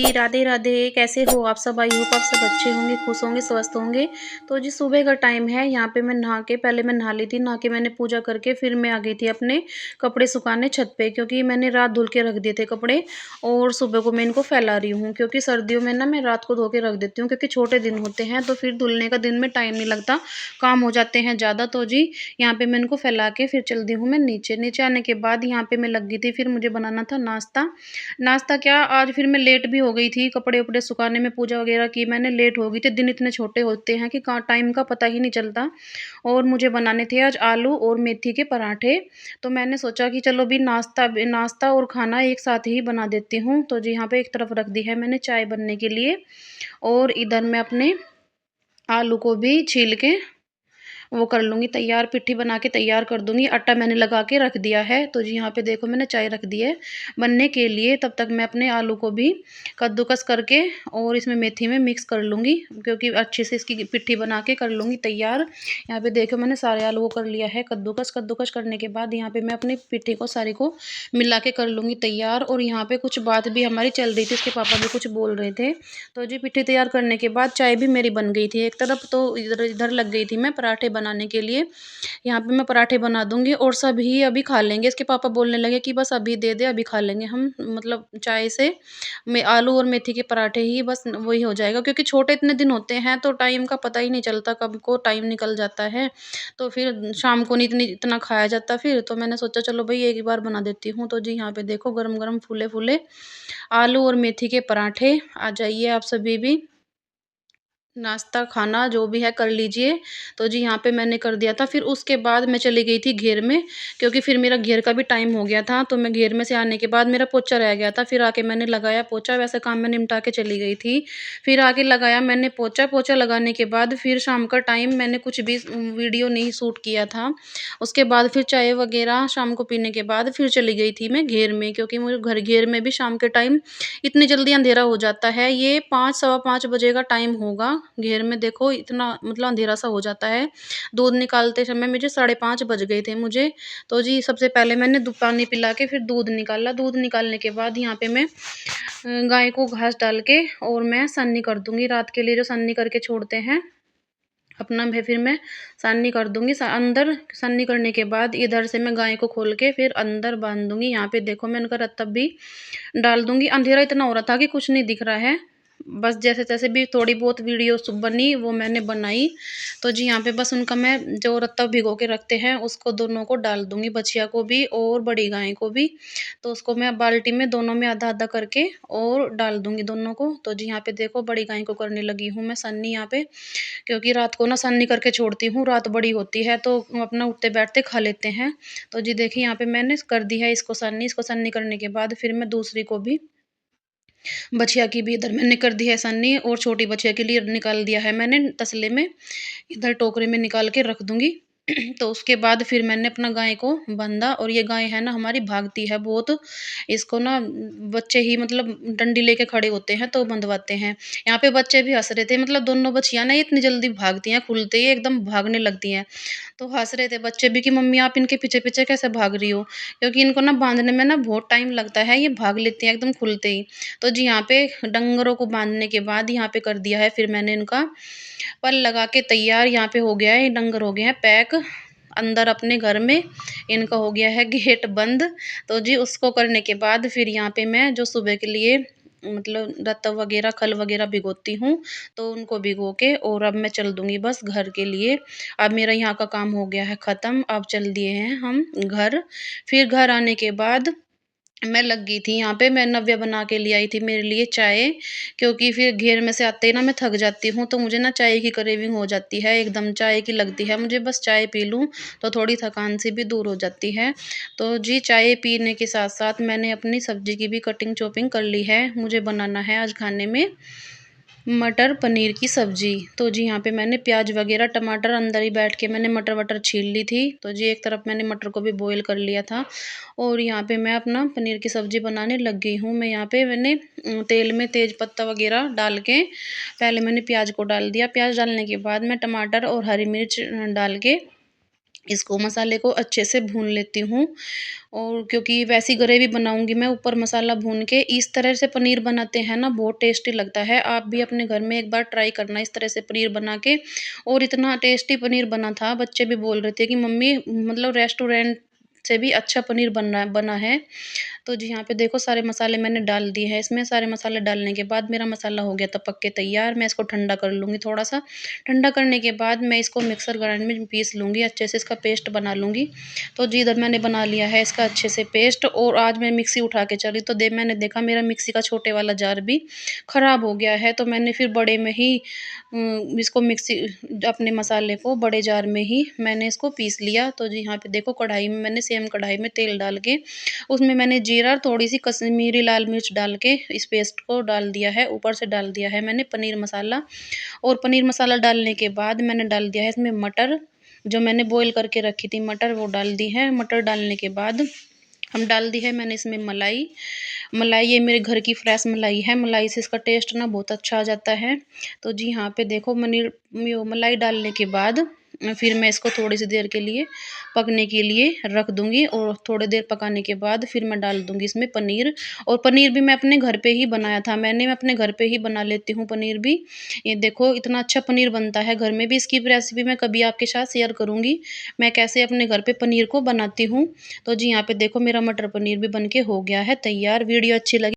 जी, राधे राधे। कैसे हो आप सब? आई होप आप सब अच्छे होंगे, खुश होंगे, स्वस्थ होंगे। तो जी सुबह का टाइम है, यहाँ पे मैं नहा के पहले मैं नहा ली थी, नहा के मैंने पूजा करके फिर मैं आ गई थी अपने कपड़े सुखाने छत पे, क्योंकि मैंने रात धुल के रख दिए थे कपड़े और सुबह को मैं इनको फैला रही हूँ, क्योंकि सर्दियों में ना मैं रात को धो के रख देती हूँ, क्योंकि छोटे दिन होते हैं तो फिर धुलने का दिन में टाइम नहीं लगता, काम हो जाते हैं ज़्यादा। तो जी यहाँ पे मैं इनको फैला के फिर चल दी हूँ मैं नीचे। नीचे आने के बाद यहाँ पे मैं लग गई थी, फिर मुझे बनाना था नाश्ता। नाश्ता क्या, आज फिर मैं लेट भी हो गई थी, कपड़े-वपड़े सुखाने में पूजा वगैरह की मैंने, लेट हो गई थी। दिन इतने छोटे होते हैं कि का टाइम का पता ही नहीं चलता। और मुझे बनाने थे आज आलू और मेथी के पराठे। तो मैंने सोचा कि चलो भी नाश्ता और खाना एक साथ ही बना देती हूँ। तो जी यहाँ पे एक तरफ रख दी है मैंने चाय बनने के लिए, और इधर मैं अपने आलू को भी छील के वो कर लूँगी तैयार, पिट्ठी बना के तैयार कर दूँगी। आटा मैंने लगा के रख दिया है। तो जी यहाँ पे देखो मैंने चाय रख दी है बनने के लिए। तब तक मैं अपने आलू को भी कद्दूकस करके और इसमें मेथी में मिक्स कर लूँगी, क्योंकि अच्छे से इसकी पिट्ठी बना के कर लूँगी तैयार। यहाँ पे देखो मैंने सारे आलू को कर लिया है कद्दूकस। कद्दूकस करने के बाद यहाँ पे मैं अपनी पिट्ठी को सारी को मिला के कर लूँगी तैयार। और यहाँ पे कुछ बात भी हमारी चल रही थी, इसके पापा भी कुछ बोल रहे थे। तो जी पिट्ठी तैयार करने के बाद चाय भी मेरी बन गई थी एक तरफ, तो इधर इधर लग गई थी मैं पराठे बनाने के लिए। यहाँ पे मैं पराठे बना दूँगी और सभी अभी खा लेंगे। इसके पापा बोलने लगे कि बस अभी दे दे, अभी खा लेंगे हम, मतलब चाय से में आलू और मेथी के पराठे ही बस वही हो जाएगा, क्योंकि छोटे इतने दिन होते हैं तो टाइम का पता ही नहीं चलता, कब को टाइम निकल जाता है। तो फिर शाम को नहीं इतना खाया जाता फिर, तो मैंने सोचा चलो भई एक ही बार बना देती हूँ। तो जी यहाँ पे देखो गरम-गरम फूले-फूले आलू और मेथी के पराठे। आ जाइए आप सभी भी, नाश्ता खाना जो भी है कर लीजिए। तो जी यहाँ पे मैंने कर दिया था। फिर उसके बाद मैं चली गई थी घेर में, क्योंकि फिर मेरा घेर का भी टाइम हो गया था। तो मैं घेर में से आने के बाद मेरा पोछा रह गया था, फिर आके मैंने लगाया पोछा। वैसे काम मैं निपटा के चली गई थी, फिर आके लगाया मैंने पोछा। पोछा लगाने के बाद फिर शाम का टाइम मैंने कुछ भी वीडियो नहीं शूट किया था। उसके बाद फिर चाय वगैरह शाम को पीने के बाद फिर चली गई थी मैं घेर में, क्योंकि मुझे घेर में भी शाम के टाइम इतनी जल्दी अंधेरा हो जाता है। ये 5 सवा 5 बजे का टाइम होगा। घेर में देखो इतना मतलब अंधेरा सा हो जाता है। दूध निकालते समय मुझे 5:30 बज गए थे मुझे। तो जी सबसे पहले मैंने पानी पिला के फिर दूध निकाला। दूध निकालने के बाद यहाँ पे मैं गाय को घास डाल के और मैं सन्नी कर दूँगी। रात के लिए जो सन्नी करके छोड़ते हैं अपना में, फिर मैं सन्नी कर दूँगी। अंदर सन्नी करने के बाद इधर से मैं गाय को खोल के फिर अंदर बांध दूँगी। यहाँ पे देखो मैं उनका रत्तब भी डाल दूँगी। अंधेरा इतना हो रहा था कि कुछ नहीं दिख रहा है। बस जैसे-तैसे भी थोड़ी बहुत वीडियो बनी वो मैंने बनाई। तो जी यहाँ पे बस उनका मैं जो रत्तब भिगो के रखते हैं उसको दोनों को डाल दूँगी, बछिया को भी और बड़ी गाय को भी। तो उसको मैं बाल्टी में दोनों में आधा-आधा करके और डाल दूँगी दोनों को। तो जी यहाँ पे देखो बड़ी गाय को करने लगी हूँ मैं सन्नी यहाँ पे, क्योंकि रात को ना सन्नी करके छोड़ती हूँ, रात बड़ी होती है तो अपना उठते-बैठते खा लेते हैं। तो जी देखिए यहाँ पे मैंने कर दी है इसको सन्नी। इसको सन्नी करने के बाद फिर मैं दूसरी को भी, बछिया की भी इधर मैंने कर दी है सन्नी, और छोटी बछिया के लिए निकाल दिया है मैंने तसले में, इधर टोकरे में निकाल के रख दूँगी। तो उसके बाद फिर मैंने अपना गाय को बाँधा। और ये गाय है ना हमारी भागती है बहुत। इसको ना बच्चे ही मतलब डंडी लेके खड़े होते हैं तो बँधवाते हैं। यहाँ पे बच्चे भी हँस रहे थे, मतलब दोनों बछियाँ ना इतनी जल्दी भागती हैं, खुलते ही एकदम भागने लगती हैं। तो हँस रहे थे बच्चे भी कि मम्मी आप इनके पीछे-पीछे कैसे भाग रही हो? क्योंकि इनको ना बाँधने में ना बहुत टाइम लगता है, ये भाग लेती हैं एकदम खुलते ही। तो जी यहाँ पे डंगरों को बाँधने के बाद यहाँ पे कर दिया है फिर मैंने इनका पल लगा के तैयार। यहाँ पे हो गया है, ये डंगर हो गए हैं पैक अंदर अपने घर में, इनका हो गया है गेट बंद। तो जी उसको करने के बाद फिर यहाँ पे मैं जो सुबह के लिए मतलब रत्तब वगैरह खल वगैरह भिगोती हूँ, तो उनको भिगो के और अब मैं चल दूँगी बस घर के लिए। अब मेरा यहाँ का काम हो गया है ख़त्म, अब चल दिए हैं हम घर। फिर घर आने के बाद मैं लग गई थी यहाँ पे, मैं नव्या बना के ले आई थी मेरे लिए चाय, क्योंकि फिर घेर में से आते ही ना मैं थक जाती हूँ, तो मुझे ना चाय की क्रेविंग हो जाती है, एकदम चाय की लगती है मुझे, बस चाय पी लूँ तो थोड़ी थकान सी भी दूर हो जाती है। तो जी चाय पीने के साथ साथ मैंने अपनी सब्जी की भी कटिंग चॉपिंग कर ली है। मुझे बनाना है आज खाने में मटर पनीर की सब्ज़ी। तो जी यहाँ पे मैंने प्याज वगैरह टमाटर अंदर ही बैठ के मैंने मटर वटर छील ली थी। तो जी एक तरफ मैंने मटर को भी बॉईल कर लिया था, और यहाँ पे मैं अपना पनीर की सब्ज़ी बनाने लग गई हूँ। मैं यहाँ पे मैंने तेल में तेज पत्ता वगैरह डाल के पहले मैंने प्याज को डाल दिया। प्याज डालने के बाद मैं टमाटर और हरी मिर्च डाल के इसको मसाले को अच्छे से भून लेती हूँ। और क्योंकि वैसी ग्रेवी बनाऊँगी मैं, ऊपर मसाला भून के, इस तरह से पनीर बनाते हैं ना, बहुत टेस्टी लगता है। आप भी अपने घर में एक बार ट्राई करना इस तरह से पनीर बना के। और इतना टेस्टी पनीर बना था, बच्चे भी बोल रहे थे कि मम्मी मतलब रेस्टोरेंट से भी अच्छा पनीर बना है। तो जी, यहाँ पे देखो सारे मसाले मैंने डाल दिए हैं इसमें। सारे मसाले डालने के बाद मेरा मसाला हो गया था पक के तैयार। मैं इसको ठंडा कर लूँगी थोड़ा-सा। ठंडा करने के बाद मैं इसको मिक्सर ग्राइंड में पीस लूँगी, अच्छे से इसका पेस्ट बना लूँगी। तो जी, इधर मैंने बना लिया है इसका अच्छे से पेस्ट। और आज मैं मिक्सी उठा के चली तो मैंने देखा मेरा मिक्सी का छोटे वाला जार भी खराब हो गया है। तो मैंने फिर बड़े में ही इसको मिक्सी अपने मसाले को बड़े जार में ही मैंने इसको पीस लिया। तो जी, यहाँ पे देखो कढ़ाई में मैंने सेम कढ़ाई में तेल डाल के उसमें मैंने जीरा, थोड़ी-सी कश्मीरी लाल मिर्च डाल के इस पेस्ट को डाल दिया है। ऊपर से डाल दिया है मैंने पनीर मसाला। और पनीर मसाला डालने के बाद मैंने डाल दिया है इसमें मटर, जो मैंने बॉयल करके रखी थी मटर, वो डाल दी है। मटर डालने के बाद हम डाल दी है मैंने इसमें मलाई। मलाई ये मेरे घर की फ्रेश मलाई है, मलाई से इसका टेस्ट ना बहुत अच्छा आ जाता है। तो जी, यहाँ पे देखो मलाई डालने के बाद फिर मैं इसको थोड़ी सी देर के लिए पकने के लिए रख दूँगी। और थोड़ी देर पकाने के बाद फिर मैं डाल दूँगी इसमें पनीर। और पनीर भी मैं अपने घर पे ही बनाया था मैंने, मैं अपने घर पे ही बना लेती हूँ पनीर भी। ये देखो इतना अच्छा पनीर बनता है घर में भी। इसकी भी रेसिपी मैं कभी आपके साथ शेयर करूँगी, मैं कैसे अपने घर पे पनीर को बनाती हूँ। तो जी, यहाँ पे देखो मेरा मटर पनीर भी बन के हो गया है तैयार। वीडियो अच्छी लगी